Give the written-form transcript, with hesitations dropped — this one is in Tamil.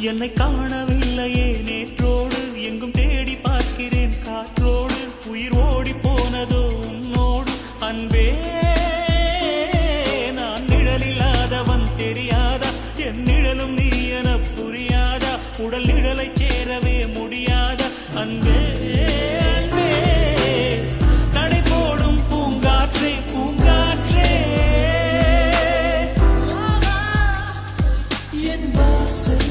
என்னை காணவில்லையே நேற்றோடு எங்கும் தேடி பார்க்கிறேன் காற்றோடு உயிர் ஓடி போனதோ உன்னோடு அன்பே நான் நிழலில்லாதவன் தெரியாதா என் நிழலும் நீ என புரியாதா உடல் நிழலை சேரவே முடியாதா அன்பே அன்பே தடை போடும் பூங்காற்றே பூங்காற்றே என் வாசல்